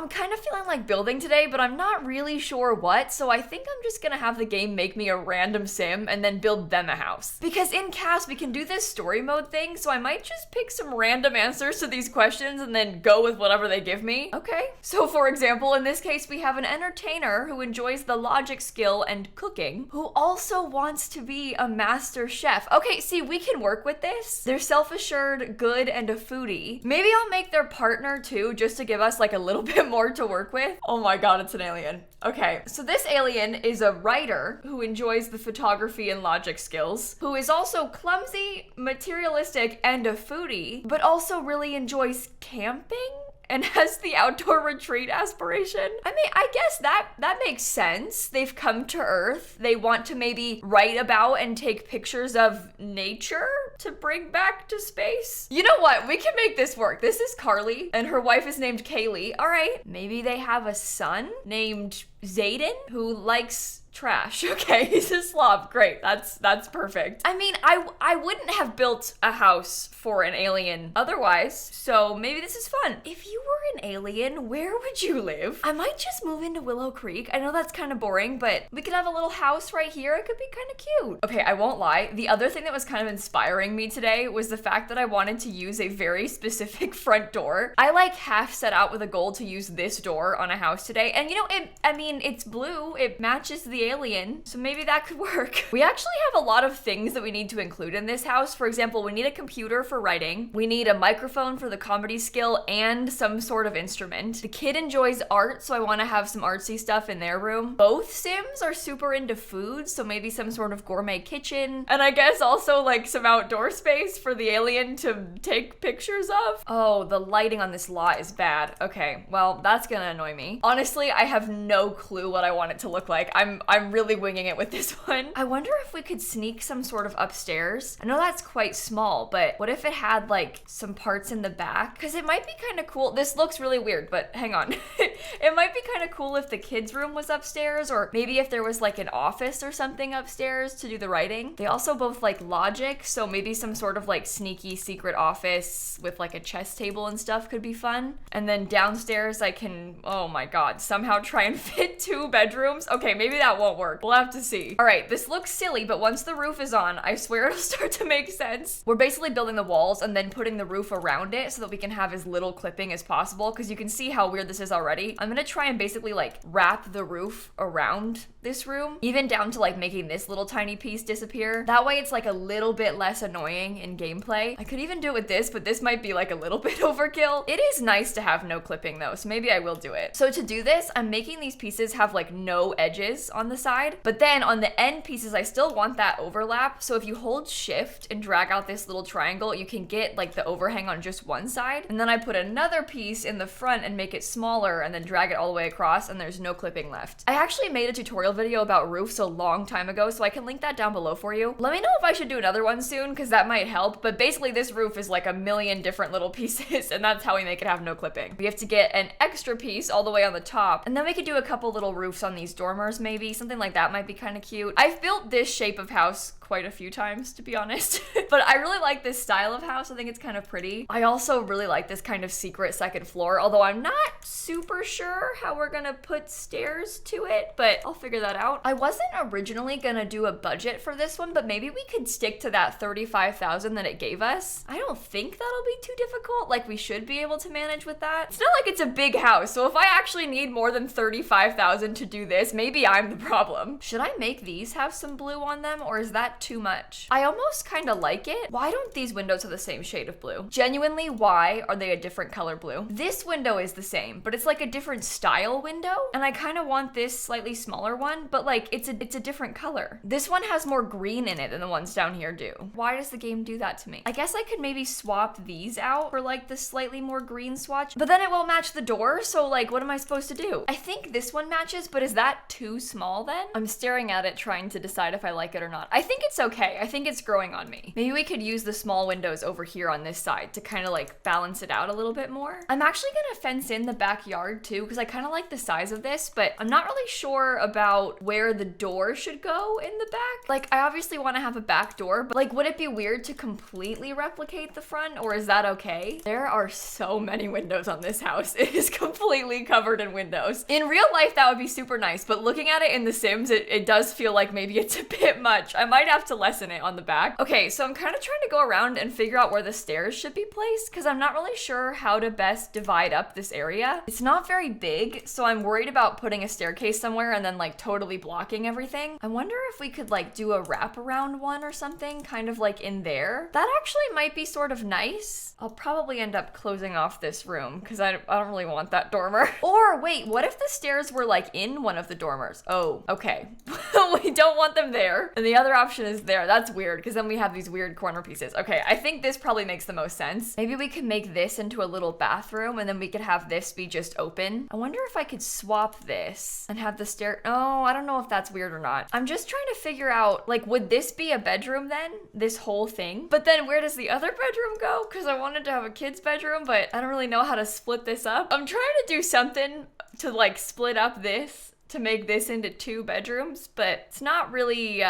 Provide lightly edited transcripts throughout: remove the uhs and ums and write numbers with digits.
I'm kind of feeling like building today, but I'm not really sure what, so I think I'm just gonna have the game make me a random sim and then build them a house. Because in CAS, we can do this story mode thing, so I might just pick some random answers to these questions and then go with whatever they give me. Okay. So for example, in this case, we have an entertainer who enjoys the logic skill and cooking, who also wants to be a master chef. Okay, see, we can work with this. They're self-assured, good, and a foodie. Maybe I'll make their partner too, just to give us like a little bit more to work with. Oh my god, it's an alien. Okay, so this alien is a writer who enjoys the photography and logic skills, who is also clumsy, materialistic, and a foodie, but also really enjoys camping and has the outdoor retreat aspiration. I mean, I guess that makes sense. They've come to Earth. They want to maybe write about and take pictures of nature to bring back to space. You know what? We can make this work. This is Carly, and her wife is named Kaylee. All right. Maybe they have a son named Zayden who likes trash. Okay, he's a slob. Great. That's perfect. I mean, I wouldn't have built a house for an alien otherwise, so maybe this is fun. If you were an alien, where would you live? I might just move into Willow Creek. I know that's kind of boring, but we could have a little house right here. It could be kind of cute. Okay, I won't lie. The other thing that was kind of inspiring me today was the fact that I wanted to use a very specific front door. I like half set out with a goal to use this door on a house today, and you know, it's blue. It matches the alien, so maybe that could work. We actually have a lot of things that we need to include in this house. For example, we need a computer for writing. We need a microphone for the comedy skill and some sort of instrument. The kid enjoys art, so I want to have some artsy stuff in their room. Both Sims are super into food, so maybe some sort of gourmet kitchen. And I guess also like some outdoor space for the alien to take pictures of. Oh, the lighting on this lot is bad. Okay, well, that's gonna annoy me. Honestly, I have no clue what I want it to look like. I'm really winging it with this one. I wonder if we could sneak some sort of upstairs. I know that's quite small, but what if it had like some parts in the back? Because it might be kind of cool. This looks really weird, but hang on. It might be kind of cool if the kids' room was upstairs, or maybe if there was like an office or something upstairs to do the writing. They also both like logic, so maybe some sort of like sneaky secret office with like a chess table and stuff could be fun. And then downstairs I can, oh my god, somehow try and fit 2 bedrooms. Okay, maybe that won't work. We'll have to see. All right, this looks silly, but once the roof is on, I swear it'll start to make sense. We're basically building the walls and then putting the roof around it so that we can have as little clipping as possible, because you can see how weird this is already. I'm gonna try and basically like wrap the roof around this room, even down to like making this little tiny piece disappear. That way it's like a little bit less annoying in gameplay. I could even do it with this, but this might be like a little bit overkill. It is nice to have no clipping though, so maybe I will do it. So to do this, I'm making these pieces have like no edges on the side, but then on the end pieces, I still want that overlap. So if you hold shift and drag out this little triangle, you can get like the overhang on just one side. And then I put another piece in the front and make it smaller and then drag it all the way across, and there's no clipping left. I actually made a tutorial video about roofs a long time ago, so I can link that down below for you. Let me know if I should do another one soon, because that might help. But basically this roof is like a million different little pieces, and that's how we make it have no clipping. We have to get an extra piece all the way on the top, and then we could do a couple little roofs on these dormers maybe. Something like that might be kind of cute. I've built this shape of house quite a few times, to be honest. But I really like this style of house. I think it's kind of pretty. I also really like this kind of secret second floor, although I'm not super sure how we're gonna put stairs to it, but I'll figure that out. I wasn't originally gonna do a budget for this one, but maybe we could stick to that 35,000 that it gave us. I don't think that'll be too difficult. Like, we should be able to manage with that. It's not like it's a big house, so if I actually need more than 35,000 to do this, maybe I'm the problem. Should I make these have some blue on them, or is that too much? I almost kind of like it. Why don't these windows have the same shade of blue? Genuinely, why are they a different color blue? This window is the same, but it's like a different style window, and I kind of want this slightly smaller one, but like it's a different color. This one has more green in it than the ones down here do. Why does the game do that to me? I guess I could maybe swap these out for like the slightly more green swatch, but then it won't match the door, so like what am I supposed to do? I think this one matches, but is that too small then? I'm staring at it trying to decide if I like it or not. I think it's okay. I think it's growing on me. Maybe we could use the small windows over here on this side to kind of like balance it out a little bit more. I'm actually gonna fence in the backyard too, because I kind of like the size of this, but I'm not really sure about where the door should go in the back. Like, I obviously want to have a back door, but like, would it be weird to completely replicate the front, or is that okay? There are so many windows on this house. It is completely covered in windows. In real life, that would be super nice, but looking at it in The Sims, it does feel like maybe it's a bit much. I might have to lessen it on the back. Okay, so I'm kind of trying to go around and figure out where the stairs should be placed, because I'm not really sure how to best divide up this area. It's not very big, so I'm worried about putting a staircase somewhere and then like totally blocking everything. I wonder if we could like do a wraparound one or something, kind of like in there. That actually might be sort of nice. I'll probably end up closing off this room because I don't really want that dormer. Or wait, what if the stairs were like in one of the dormers? Oh, okay. We don't want them there. And the other option is there. That's weird because then we have these weird corner pieces. Okay, I think this probably makes the most sense. Maybe we could make this into a little bathroom and then we could have this be just open. I wonder if I could swap this and have the stair. Oh, I don't know if that's weird or not. I'm just trying to figure out, like, would this be a bedroom then? This whole thing? But then where does the other bedroom go? Because I wanted to have a kid's bedroom, but I don't really know how to split this up. I'm trying to do something to like split up this to make this into 2 bedrooms, but it's not really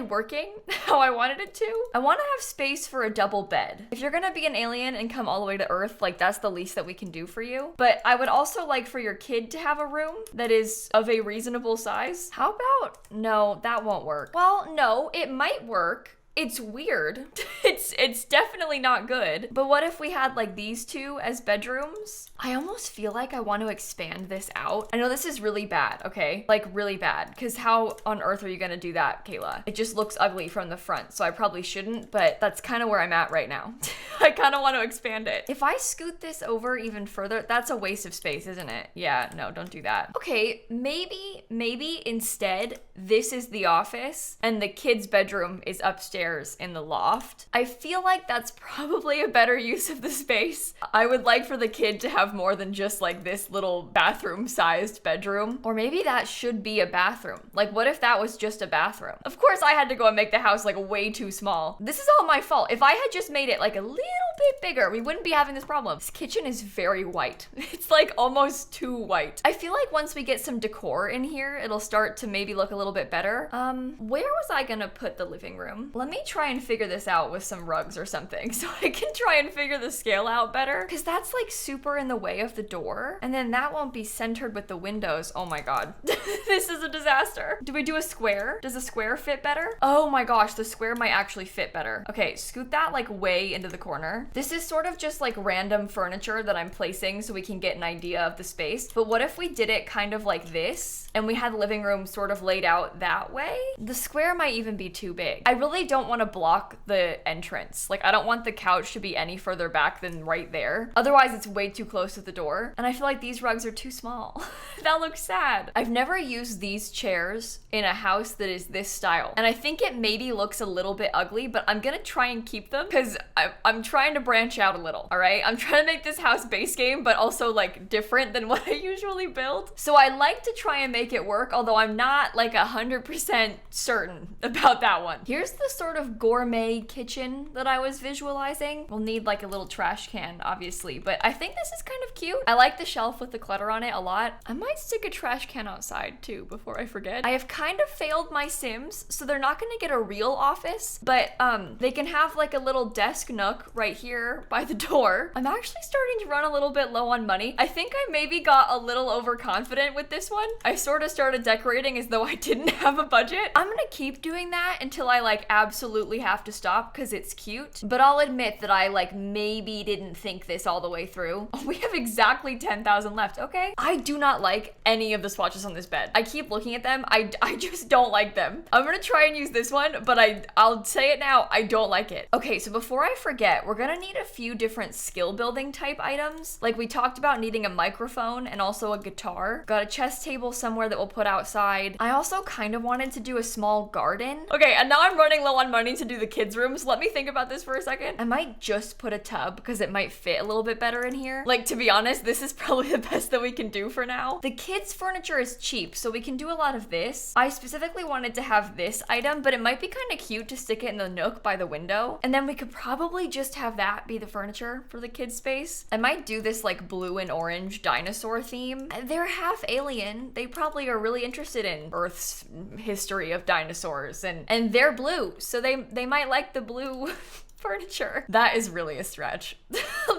working how I wanted it to. I want to have space for a double bed. If you're gonna be an alien and come all the way to Earth, like that's the least that we can do for you. But I would also like for your kid to have a room that is of a reasonable size. How about, no, that won't work. Well, no, it might work. It's weird. It's definitely not good. But what if we had like these 2 as bedrooms? I almost feel like I want to expand this out. I know this is really bad, okay? Like really bad. Because how on earth are you gonna do that, Kayla? It just looks ugly from the front, so I probably shouldn't, but that's kind of where I'm at right now. I kind of want to expand it. If I scoot this over even further, that's a waste of space, isn't it? Yeah, no, don't do that. Okay, maybe instead this is the office and the kid's bedroom is upstairs in the loft. I feel like that's probably a better use of the space. I would like for the kid to have more than just like this little bathroom sized bedroom. Or maybe that should be a bathroom. Like what if that was just a bathroom? Of course I had to go and make the house like way too small. This is all my fault. If I had just made it like a little bit bigger, we wouldn't be having this problem. This kitchen is very white. It's like almost too white. I feel like once we get some decor in here, it'll start to maybe look a little bit better. Where was I gonna put the living room? Let me try and figure this out with some rugs or something so I can try and figure the scale out better, because that's like super in the way of the door, and then that won't be centered with the windows. Oh my god. This is a disaster. Do we do a square? Does a square fit better? Oh my gosh, the square might actually fit better. Okay, scoot that like way into the corner. This is sort of just like random furniture that I'm placing so we can get an idea of the space, but what if we did it kind of like this and we had the living room sort of laid out that way? The square might even be too big. I really don't want to block the entrance. Like I don't want the couch to be any further back than right there. Otherwise it's way too close to the door. And I feel like these rugs are too small. That looks sad. I've never used these chairs in a house that is this style. And I think it maybe looks a little bit ugly, but I'm gonna try and keep them because I'm trying to branch out a little, all right? I'm trying to make this house base game, but also like different than what I usually build. So I like to try and make it work, although I'm not like 100% certain about that one. Here's the sort of gourmet kitchen that I was visualizing. We'll need like a little trash can, obviously, but I think this is kind of cute. I like the shelf with the clutter on it a lot. I might stick a trash can outside too before I forget. I have kind of failed my Sims, so they're not gonna get a real office, but they can have like a little desk nook right here by the door. I'm actually starting to run a little bit low on money. I think I maybe got a little overconfident with this one. I sort of started decorating as though I didn't have a budget. I'm gonna keep doing that until I like absolutely have to stop because it's cute, but I'll admit that I like maybe didn't think this all the way through. Oh, we have exactly 10,000 left. Okay. I do not like any of the swatches on this bed. I keep looking at them. I just don't like them. I'm gonna try and use this one, but I'll say it now, I don't like it. Okay, so before I forget, we're gonna need a few different skill building type items. Like we talked about needing a microphone and also a guitar. Got a chess table somewhere that we'll put outside. I also kind of wanted to do a small garden. Okay, and now I'm running low on on money to do the kids' room, so let me think about this for a second. I might just put a tub because it might fit a little bit better in here. Like, to be honest, this is probably the best that we can do for now. The kids' furniture is cheap, so we can do a lot of this. I specifically wanted to have this item, but it might be kind of cute to stick it in the nook by the window. And then we could probably just have that be the furniture for the kids' space. I might do this like blue and orange dinosaur theme. They're half alien. They probably are really interested in Earth's history of dinosaurs, and they're blue, so they might like the blue furniture. That is really a stretch.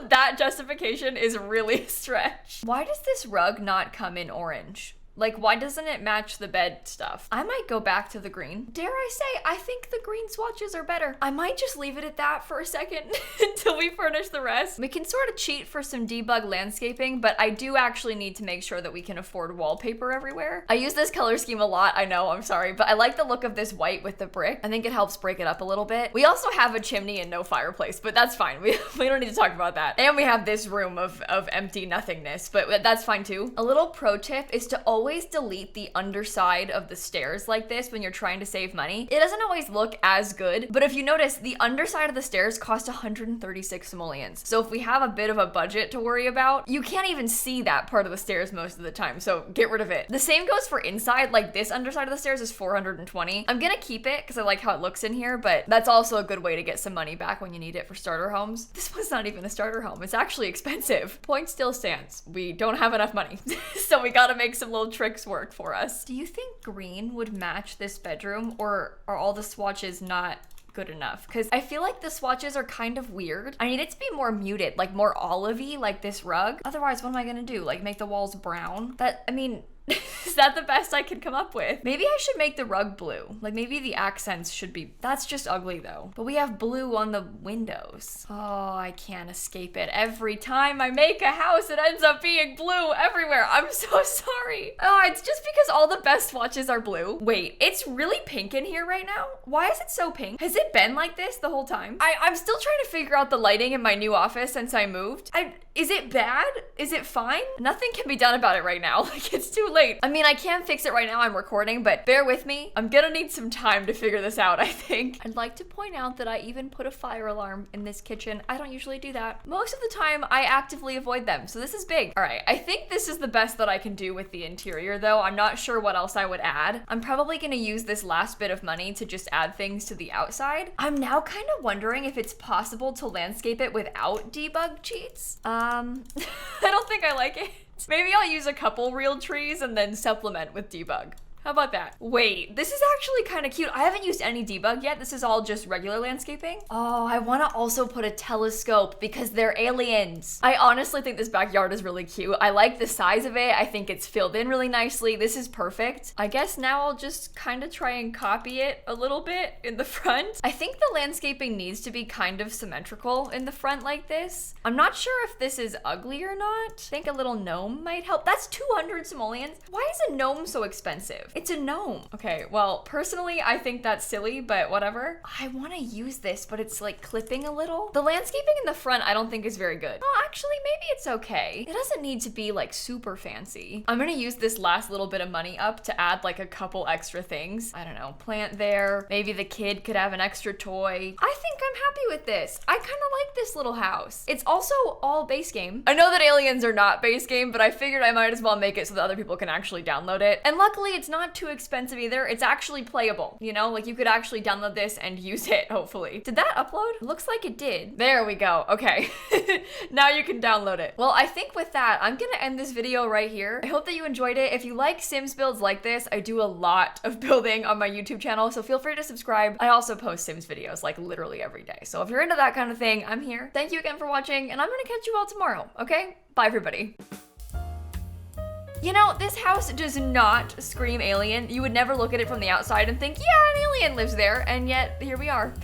That justification is really a stretch. Why does this rug not come in orange? Like, why doesn't it match the bed stuff? I might go back to the green. Dare I say, I think the green swatches are better. I might just leave it at that for a second until we furnish the rest. We can sort of cheat for some debug landscaping, but I do actually need to make sure that we can afford wallpaper everywhere. I use this color scheme a lot, I know, I'm sorry, but I like the look of this white with the brick. I think it helps break it up a little bit. We also have a chimney and no fireplace, but that's fine. We don't need to talk about that. And we have this room of empty nothingness, but that's fine too. A little pro tip is to always delete the underside of the stairs like this when you're trying to save money. It doesn't always look as good, but if you notice, the underside of the stairs cost 136 simoleons. So if we have a bit of a budget to worry about, you can't even see that part of the stairs most of the time, so get rid of it. The same goes for inside, like this underside of the stairs is 420. I'm gonna keep it because I like how it looks in here, but that's also a good way to get some money back when you need it for starter homes. This one's not even a starter home. It's actually expensive. Point still stands. We don't have enough money, so we gotta make some little tricks work for us. Do you think green would match this bedroom, or are all the swatches not good enough? Because I feel like the swatches are kind of weird. I need it to be more muted, like more olivey, like this rug. Otherwise, what am I gonna do? Like make the walls brown? I mean, is that the best I can come up with? Maybe I should make the rug blue. Like maybe the accents should be, that's just ugly though. But we have blue on the windows. Oh, I can't escape it. Every time I make a house, it ends up being blue everywhere. I'm so sorry. Oh, it's just because all the best swatches are blue. Wait, it's really pink in here right now? Why is it so pink? Has it been like this the whole time? I'm still trying to figure out the lighting in my new office since I moved. Is it bad? Is it fine? Nothing can be done about it right now. Like it's too late. I mean, I can't fix it right now, I'm recording, but bear with me. I'm gonna need some time to figure this out, I think. I'd like to point out that I even put a fire alarm in this kitchen. I don't usually do that. Most of the time, I actively avoid them, so this is big. All right, I think this is the best that I can do with the interior though. I'm not sure what else I would add. I'm probably gonna use this last bit of money to just add things to the outside. I'm now kind of wondering if it's possible to landscape it without debug cheats. I don't think I like it. Maybe I'll use a couple real trees and then supplement with debug. How about that? Wait, this is actually kind of cute. I haven't used any debug yet. This is all just regular landscaping. Oh, I want to also put a telescope because they're aliens. I honestly think this backyard is really cute. I like the size of it. I think it's filled in really nicely. This is perfect. I guess now I'll just kind of try and copy it a little bit in the front. I think the landscaping needs to be kind of symmetrical in the front like this. I'm not sure if this is ugly or not. I think a little gnome might help. That's 200 simoleons. Why is a gnome so expensive? It's a gnome. Okay, well, personally, I think that's silly, but whatever. I want to use this, but it's like clipping a little. The landscaping in the front, I don't think is very good. Oh, actually, maybe it's okay. It doesn't need to be like super fancy. I'm gonna use this last little bit of money up to add like a couple extra things. I don't know, plant there. Maybe the kid could have an extra toy. I think I'm happy with this. I kind of like this little house. It's also all base game. I know that aliens are not base game, but I figured I might as well make it so that other people can actually download it. And luckily, it's not too expensive either. It's actually playable, you know? Like you could actually download this and use it, hopefully. Did that upload? Looks like it did. There we go. Okay. Now you can download it. Well, I think with that, I'm gonna end this video right here. I hope that you enjoyed it. If you like Sims builds like this, I do a lot of building on my YouTube channel, so feel free to subscribe. I also post Sims videos like literally every day. So if you're into that kind of thing, I'm here. Thank you again for watching, and I'm gonna catch you all tomorrow, okay? Bye, everybody. You know, this house does not scream alien. You would never look at it from the outside and think, yeah, an alien lives there, and yet here we are.